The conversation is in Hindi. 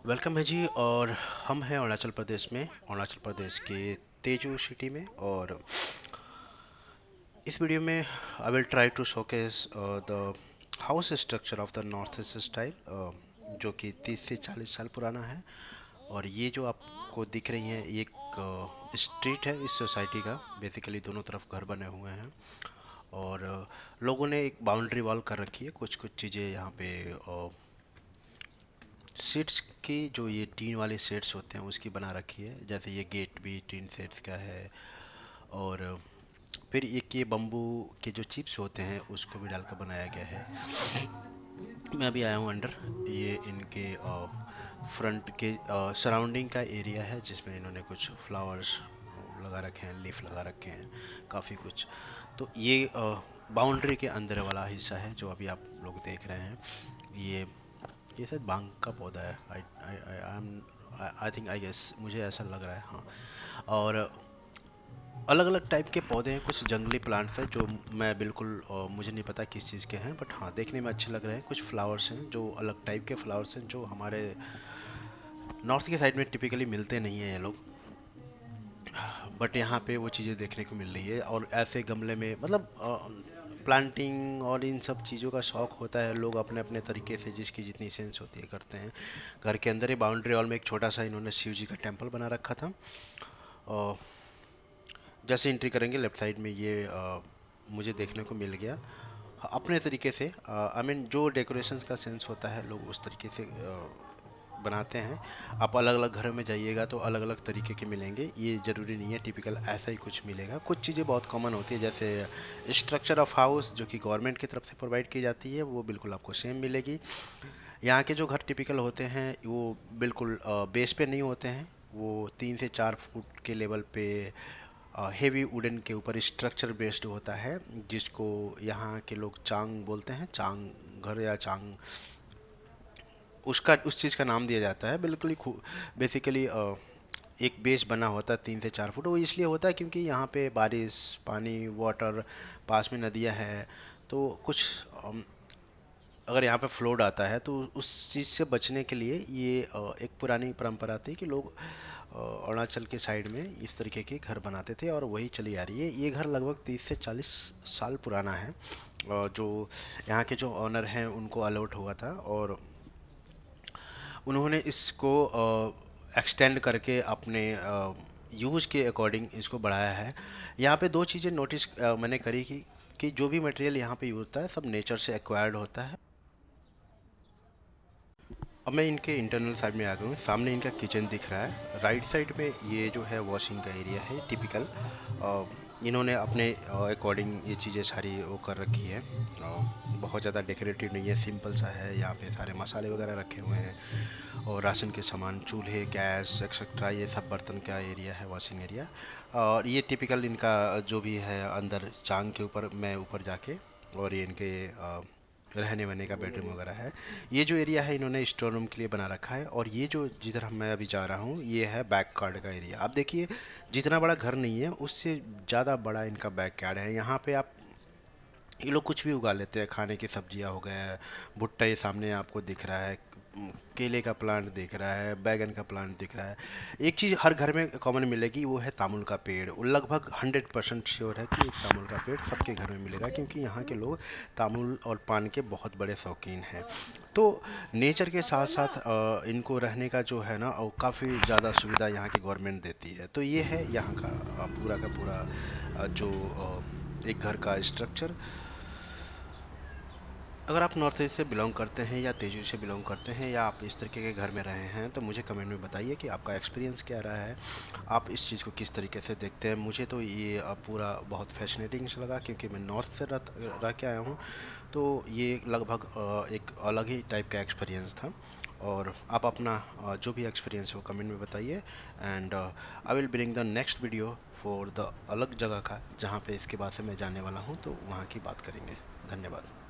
वेलकम है जी। और हम हैं अरुणाचल प्रदेश में, अरुणाचल प्रदेश के तेजू सिटी में। और इस वीडियो में I will try to showcase the house structure of the north east style, जो कि 30 से 40 साल पुराना है। और ये जो आपको दिख रही है, ये एक स्ट्रीट है इस सोसाइटी का। बेसिकली दोनों तरफ घर बने हुए हैं और लोगों ने एक बाउंड्री वॉल कर रखी है। कुछ कुछ चीज़ें यहाँ पे सीट्स की, जो ये टीन वाले सेट्स होते हैं उसकी बना रखी है। जैसे ये गेट भी टीन सेट्स का है। और फिर एक ये बम्बू के जो चिप्स होते हैं उसको भी डालकर बनाया गया है। मैं अभी आया हूँ अंडर। ये इनके फ्रंट के सराउंडिंग का एरिया है, जिसमें इन्होंने कुछ फ्लावर्स लगा रखे हैं, लीफ लगा रखे हैं, काफ़ी कुछ। तो ये बाउंड्री के अंदर वाला हिस्सा है जो अभी आप लोग देख रहे हैं। ये शायद भांग का पौधा है। आई थिंक, आई गेस, मुझे ऐसा लग रहा है, हाँ। और अलग अलग टाइप के पौधे हैं, कुछ जंगली प्लांट्स हैं जो मैं बिल्कुल मुझे नहीं पता किस चीज़ के हैं, बट हाँ देखने में अच्छे लग रहे हैं। कुछ फ्लावर्स हैं जो अलग टाइप के फ्लावर्स हैं, जो हमारे नॉर्थ के साइड में टिपिकली मिलते नहीं हैं ये लोग। बट यहाँ पे वो चीज़ें देखने को मिल रही है। और ऐसे गमले में, मतलब प्लांटिंग और इन सब चीज़ों का शौक़ होता है। लोग अपने अपने तरीके से जिसकी जितनी सेंस होती है करते हैं। घर के अंदर ही बाउंड्री वॉल में एक छोटा सा इन्होंने शिव जी का टेम्पल बना रखा था। और जैसे एंट्री करेंगे लेफ्ट साइड में ये मुझे देखने को मिल गया। अपने तरीके से, आई मीन, जो डेकोरेशंस का सेंस होता है लोग उस तरीके से बनाते हैं। आप अलग अलग घरों में जाइएगा तो अलग अलग तरीके के मिलेंगे। ये ज़रूरी नहीं है टिपिकल ऐसा ही कुछ मिलेगा। कुछ चीज़ें बहुत कॉमन होती है, जैसे स्ट्रक्चर ऑफ हाउस जो कि गवर्नमेंट की तरफ से प्रोवाइड की जाती है, वो बिल्कुल आपको सेम मिलेगी। यहाँ के जो घर टिपिकल होते हैं वो बिल्कुल बेस पे नहीं होते हैं। वो 3 से 4 फुट के लेवल पे हेवी वुडन के ऊपर स्ट्रक्चर बेस्ड होता है, जिसको यहाँ के लोग चांग बोलते हैं। चांग घर या चांग, उसका उस चीज़ का नाम दिया जाता है। बिल्कुल ही बेसिकली एक बेस बना होता है 3 से 4 फुट। वो इसलिए होता है क्योंकि यहाँ पे बारिश, पानी, वाटर, पास में नदियाँ हैं। तो कुछ अगर यहाँ पे फ्लोड आता है तो उस चीज़ से बचने के लिए ये एक पुरानी परंपरा थी कि लोग अरुणाचल के साइड में इस तरीके के घर बनाते थे, और वही चली आ रही है। ये घर लगभग 30 से 40 साल पुराना है। जो यहाँ के जो ऑनर हैं उनको अलॉट हुआ था, और उन्होंने इसको एक्सटेंड करके अपने यूज़ के अकॉर्डिंग इसको बढ़ाया है। यहाँ पे दो चीज़ें नोटिस मैंने करी कि जो भी मटेरियल यहाँ पे यूज़ होता है सब नेचर से एक्वायर्ड होता है। अब मैं इनके इंटरनल साइड में आ गया हूँ। सामने इनका किचन दिख रहा है। राइट साइड में ये जो है वॉशिंग का एरिया है टिपिकल। इन्होंने अपने अकॉर्डिंग ये चीज़ें सारी वो कर रखी है। बहुत ज़्यादा डेकोरेटिव नहीं है, सिंपल सा है। यहाँ पे सारे मसाले वगैरह रखे हुए हैं, और राशन के सामान, चूल्हे, गैस एक्सेट्रा, ये सब बर्तन का एरिया है, वॉशिंग एरिया। और ये टिपिकल इनका जो भी है अंदर चांग के ऊपर, मैं ऊपर जाके, और ये इनके रहने वहने का बेडरूम वगैरह है। ये जो एरिया है इन्होंने स्टोर रूम के लिए बना रखा है। और ये जो जिधर हम मैं अभी जा रहा हूँ ये है बैक गार्ड का एरिया। आप देखिए, जितना बड़ा घर नहीं है उससे ज़्यादा बड़ा इनका बैक यार्ड है। यहाँ पे आप, ये लोग कुछ भी उगा लेते हैं। खाने की सब्जियाँ हो गए, भुट्टा ये सामने आपको दिख रहा है, केले का प्लांट दिख रहा है, बैगन का प्लांट दिख रहा है। एक चीज़ हर घर में कॉमन मिलेगी, वो है तामुल का पेड़। वो लगभग 100% श्योर है कि एक तामुल का पेड़ सबके घर में मिलेगा, क्योंकि यहाँ के लोग तामुल और पान के बहुत बड़े शौकीन हैं। तो नेचर के साथ साथ इनको रहने का जो है ना, काफ़ी ज़्यादा सुविधा यहाँ की गवर्नमेंट देती है। तो ये है यहाँ का पूरा जो एक घर का स्ट्रक्चर। अगर आप नॉर्थ ईस्ट से बिलोंग करते हैं या तेजू से बिलोंग करते हैं, या आप इस तरीके के घर में रहे हैं, तो मुझे कमेंट में बताइए कि आपका एक्सपीरियंस क्या रहा है। आप इस चीज़ को किस तरीके से देखते हैं। मुझे तो ये पूरा बहुत फैसिनेटिंग से लगा, क्योंकि मैं नॉर्थ से रह के आया हूँ। तो ये लगभग एक अलग ही टाइप का एक्सपीरियंस था। और आप अपना जो भी एक्सपीरियंस है वो कमेंट में बताइए। And I will bring the next video for the अलग जगह का, जहाँ पे इसके बाद से मैं जाने वाला हूँ, तो वहाँ की बात करेंगे। धन्यवाद।